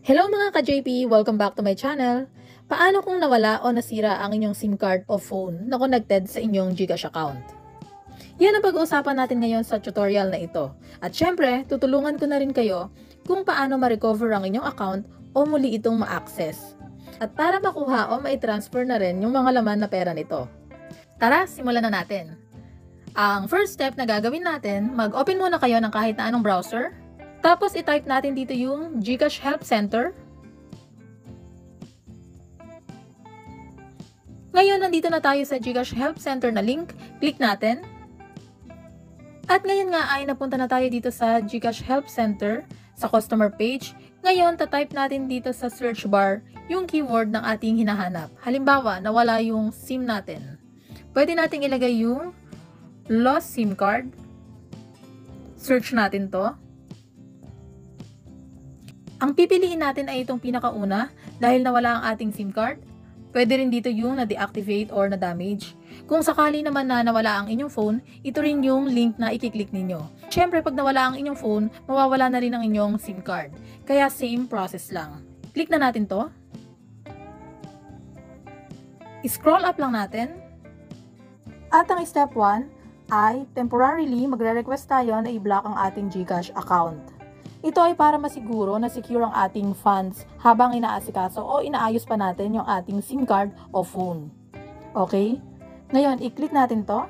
Hello mga ka-JP! Welcome back to my channel. Paano kung nawala o nasira ang inyong SIM card o phone na connected sa inyong GCash account? Yan ang pag-uusapan natin ngayon sa tutorial na ito. At syempre, tutulungan ko na rin kayo kung paano ma-recover ang inyong account o muli itong ma-access. At para makuha o ma-transfer na rin yung mga laman na pera nito. Tara, simulan na natin. Ang first step na gagawin natin, mag-open muna kayo ng kahit na anong browser. Tapos i-type natin dito yung GCash Help Center. Ngayon, nandito na tayo sa GCash Help Center na link. Click natin. At ngayon nga ay napunta na tayo dito sa GCash Help Center sa customer page. Ngayon, tatype natin dito sa search bar yung keyword ng ating hinahanap. Halimbawa, nawala yung SIM natin. Pwede nating ilagay yung lost SIM card. Search natin to. Ang pipiliin natin ay itong pinakauna dahil nawala ang ating SIM card. Pwede rin dito yung na-deactivate or na-damage. Kung sakali naman na nawala ang inyong phone, ito rin yung link na i-click ninyo. Siyempre, pag nawala ang inyong phone, mawawala na rin ang inyong SIM card. Kaya same process lang. Click na natin to. I-scroll up lang natin. At ang step 1 ay temporarily magre-request tayo na i-block ang ating GCash account. Ito ay para masiguro na secure ang ating funds habang inaasikaso o inaayos pa natin yung ating SIM card o phone. Okay? Ngayon, i-click natin to.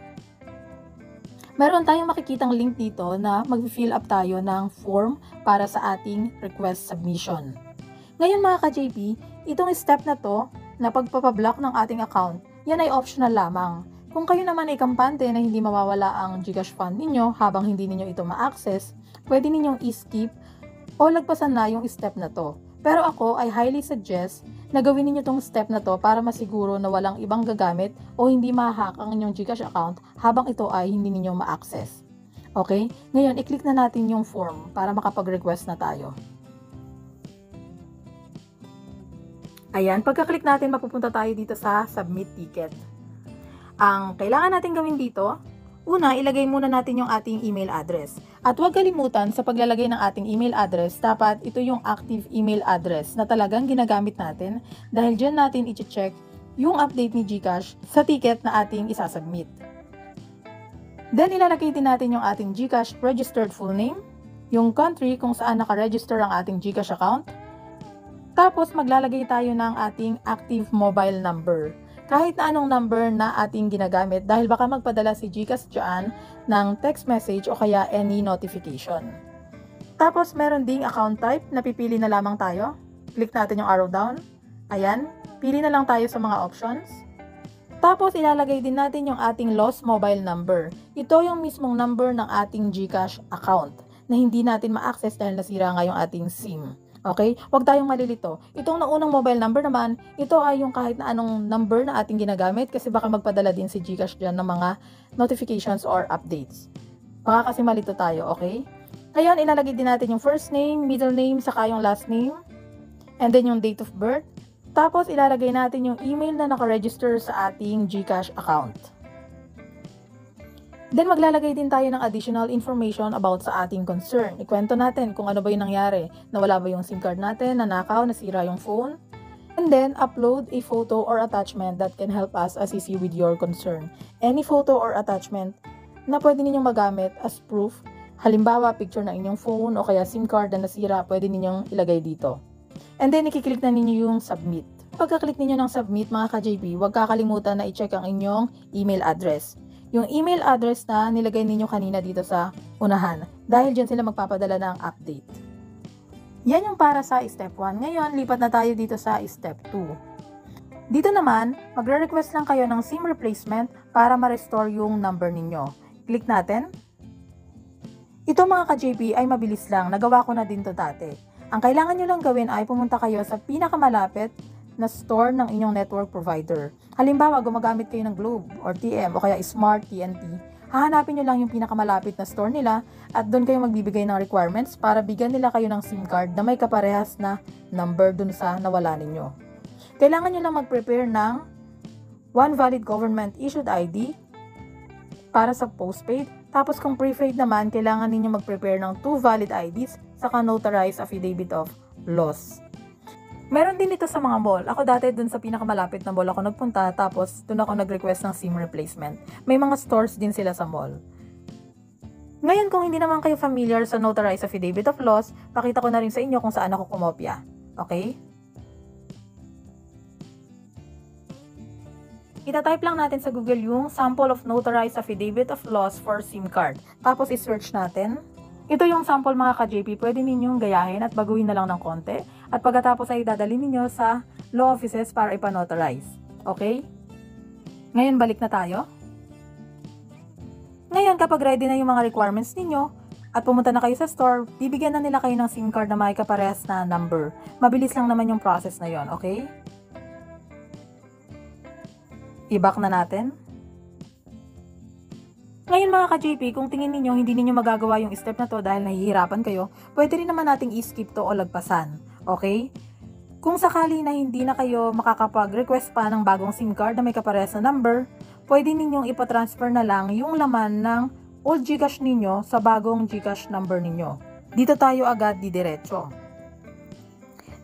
Meron tayong makikitang link dito na mag-fill up tayo ng form para sa ating request submission. Ngayon mga ka-JP, itong step na to na pagpapablock ng ating account, yan ay optional lamang. Kung kayo naman ay kampante na hindi mawawala ang GCash fund ninyo habang hindi ninyo ito ma-access, pwede ninyong i-skip o lagpasan na yung step na to. Pero ako ay highly suggest na gawin ninyo tong step na to para masiguro na walang ibang gagamit o hindi ma-hack ang inyong GCash account habang ito ay hindi ninyo ma-access. Okay? Ngayon, i-click na natin yung form para makapag-request na tayo. Ayan, pagka-click natin, mapupunta tayo dito sa Submit Ticket. Ang kailangan natin gawin dito, una, ilagay muna natin yung ating email address. At huwag kalimutan sa paglalagay ng ating email address, dapat ito yung active email address na talagang ginagamit natin dahil dyan natin i-check yung update ni GCash sa ticket na ating isasubmit. Then, ilalagay din natin yung ating GCash registered full name, yung country kung saan nakaregister ang ating GCash account, tapos maglalagay tayo ng ating active mobile number. Kahit na anong number na ating ginagamit dahil baka magpadala si GCash dyan ng text message o kaya any notification. Tapos meron ding account type na pipili na lamang tayo. Click natin yung arrow down. Ayan, pili na lang tayo sa mga options. Tapos ilalagay din natin yung ating lost mobile number. Ito yung mismong number ng ating GCash account na hindi natin ma-access dahil nasira nga yung ating SIM. Okay? Huwag tayong malilito. Itong naunang mobile number naman, ito ay yung kahit na anong number na ating ginagamit kasi baka magpadala din si GCash dyan ng mga notifications or updates. Baka kasi malito tayo, okay? Ngayon, ilalagay din natin yung first name, middle name, saka yung last name, and then yung date of birth. Tapos, ilalagay natin yung email na nakaregister sa ating GCash account. Then, maglalagay din tayo ng additional information about sa ating concern. Ikwento natin kung ano ba yung nangyari. Nawala ba yung SIM card natin, nanakaw, nasira yung phone. And then, upload a photo or attachment that can help us assist you with your concern. Any photo or attachment na pwede ninyong magamit as proof. Halimbawa, picture ng inyong phone o kaya SIM card na nasira, pwede ninyong ilagay dito. And then, ikiklik na ninyo yung submit. Pagka-click ninyo ng submit, mga ka-JP, huwag kakalimutan na i-check ang inyong email address. Yung email address na nilagay ninyo kanina dito sa unahan. Dahil dyan sila magpapadala ng update. Yan yung para sa step 1. Ngayon, lipat na tayo dito sa step 2. Dito naman, magre-request lang kayo ng SIM replacement para ma-restore yung number ninyo. Click natin. Ito mga ka-JP ay mabilis lang. Nagawa ko na din to dati. Ang kailangan nyo lang gawin ay pumunta kayo sa pinakamalapit na store ng inyong network provider. Halimbawa, gumagamit kayo ng Globe or TM o kaya Smart TNT. Hahanapin nyo lang yung pinakamalapit na store nila at doon kayo magbibigay ng requirements para bigyan nila kayo ng SIM card na may kaparehas na number dun sa nawala ninyo. Kailangan nyo lang mag-prepare ng one valid government issued ID para sa postpaid. Tapos kung prepaid naman, kailangan ninyo mag-prepare ng 2 valid IDs saka notarized affidavit of loss. Meron din ito sa mga mall. Ako dati dun sa pinakamalapit na mall ako nagpunta, tapos dun ako nag-request ng SIM replacement. May mga stores din sila sa mall. Ngayon, kung hindi naman kayo familiar sa Notarized Affidavit of Loss, pakita ko na rin sa inyo kung saan ako kumopya. Okay? Ita-type lang natin sa Google yung sample of Notarized Affidavit of Loss for SIM card. Tapos i-search natin. Ito yung sample mga ka-JP, pwede ninyong gayahin at baguhin na lang ng konti. At pagkatapos ay dadalhin ninyo sa law offices para ipanotarize. Okay? Ngayon balik na tayo. Ngayon kapag ready na yung mga requirements ninyo at pumunta na kayo sa store, bibigyan na nila kayo ng SIM card na may kaparehas na number. Mabilis lang naman yung process na yon, okay? I-back na natin. Ngayon mga ka-JP, kung tingin ninyo hindi ninyo magagawa yung step na to dahil nahihirapan kayo, pwede rin naman nating i-skip to o lagpasan. Okay? Kung sakali na hindi na kayo makakapag-request pa ng bagong SIM card na may kaparehas na number, pwede ninyong ipatransfer na lang yung laman ng old GCash ninyo sa bagong GCash number ninyo. Dito tayo agad didiretso.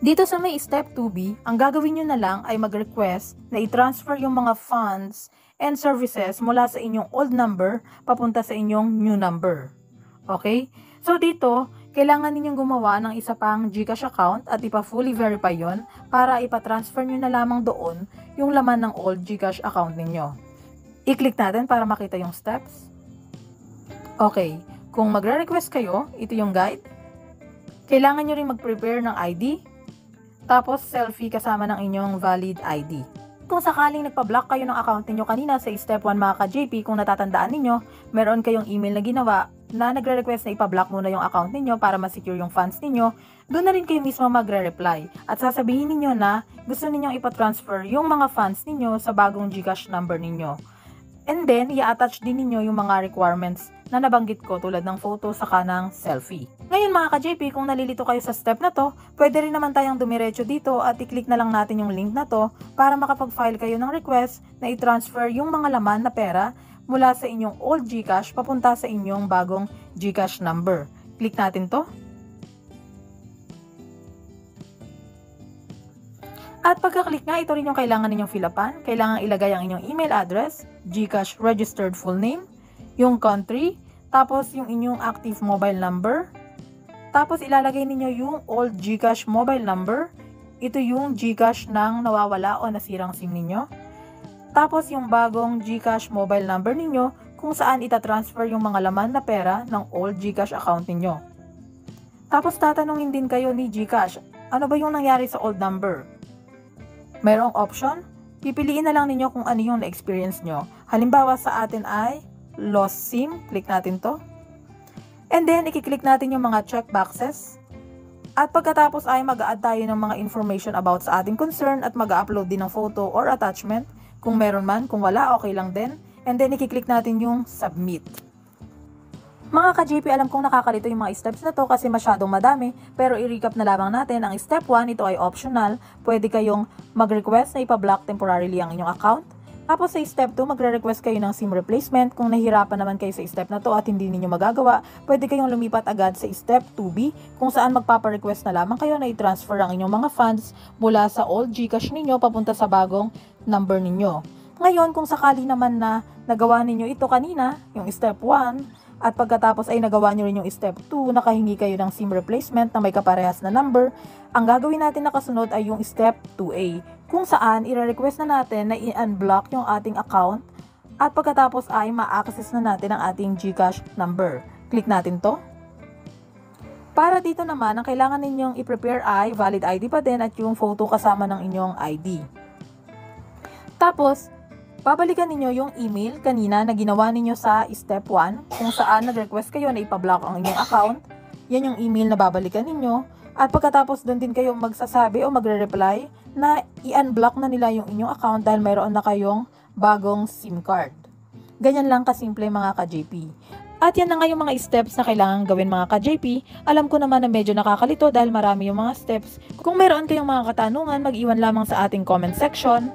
Dito sa may step 2B, ang gagawin nyo na lang ay mag-request na i-transfer yung mga funds and services mula sa inyong old number papunta sa inyong new number. Okay? So dito, kailangan ninyong gumawa ng isa pang GCash account at ipa-fully verify yon para ipa-transfer nyo na lamang doon yung laman ng old GCash account ninyo. I-click natin para makita yung steps. Okay, kung magre-request kayo, ito yung guide. Kailangan nyo rin mag-prepare ng ID, tapos selfie kasama ng inyong valid ID. Kung sakaling nagpa-block kayo ng account ninyo kanina sa step 1 mga ka-JP, kung natatandaan ninyo, meron kayong email na ginawa na nagre-request na ipa-block muna yung account ninyo para ma-secure yung funds ninyo, doon na rin kayo mismo magre-reply at sasabihin ninyo na gusto ninyong ipa-transfer yung mga funds ninyo sa bagong GCash number ninyo. And then, i-attach din ninyo yung mga requirements na nabanggit ko tulad ng photo saka ng selfie. Ngayon mga ka-JP, kung nalilito kayo sa step na to, pwede rin naman tayong dumiretso dito at i-click na lang natin yung link na to para makapag-file kayo ng request na i-transfer yung mga laman na pera mula sa inyong old GCash papunta sa inyong bagong GCash number. Click natin to. At pagka-click nga, ito rin yung kailangan ninyong fill upan. Kailangan ilagay ang inyong email address, GCash registered full name, yung country, tapos yung inyong active mobile number, tapos ilalagay ninyo yung old GCash mobile number, ito yung GCash ng nawawala o nasirang SIM ninyo, tapos yung bagong GCash mobile number ninyo kung saan itatransfer yung mga laman na pera ng old GCash account ninyo. Tapos tatanungin din kayo ni GCash, ano ba yung nangyari sa old number? Merong option, pipiliin na lang ninyo kung ano yung na-experience nyo. Halimbawa sa atin ay lost SIM, click natin to. And then, i-click natin yung mga check boxes. At pagkatapos ay mag-a-add tayo ng mga information about sa ating concern at mag-upload din ng photo or attachment. Kung meron man, kung wala, okay lang din. And then, i-click natin yung submit. Mga ka-JP, alam kong nakakalito yung mga steps na to kasi masyadong madami, pero i-recap na lamang natin. Ang step 1, ito ay optional. Pwede kayong mag-request na ipa-block temporarily ang inyong account. Tapos sa step 2, magre-request kayo ng SIM replacement. Kung nahihirapan naman kayo sa step na to at hindi niyo magagawa, pwede kayong lumipat agad sa step 2B kung saan magpapa-request na lamang kayo na i-transfer ang inyong mga funds mula sa old GCash ninyo papunta sa bagong number ninyo. Ngayon, kung sakali naman na nagawa ninyo ito kanina, yung step 1, at pagkatapos ay nagawa nyo rin yung step 2, nakahingi kayo ng SIM replacement na may kaparehas na number, ang gagawin natin na kasunod ay yung step 2A, kung saan i-request na natin na i-unblock yung ating account at pagkatapos ay ma-access na natin ang ating GCash number. Click natin to. Para dito naman, ang kailangan ninyong i-prepare ay valid ID pa din at yung photo kasama ng inyong ID. Tapos, babalikan ninyo yung email kanina na ginawa ninyo sa step 1 kung saan nag-request kayo na ipablock ang inyong account. Yan yung email na babalikan ninyo. At pagkatapos doon din kayo magsasabi o magre-reply na i-unblock na nila yung inyong account dahil mayroon na kayong bagong SIM card. Ganyan lang kasimple mga ka-JP. At yan na nga yung mga steps na kailangan gawin mga ka-JP. Alam ko naman na medyo nakakalito dahil marami yung mga steps. Kung mayroon kayong mga katanungan, mag-iwan lamang sa ating comment section.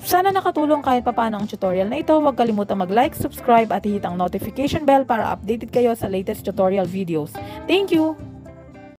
Sana nakatulong kahit papaano ang tutorial na ito. Huwag kalimutang mag-like, subscribe at hit ang notification bell para updated kayo sa latest tutorial videos. Thank you!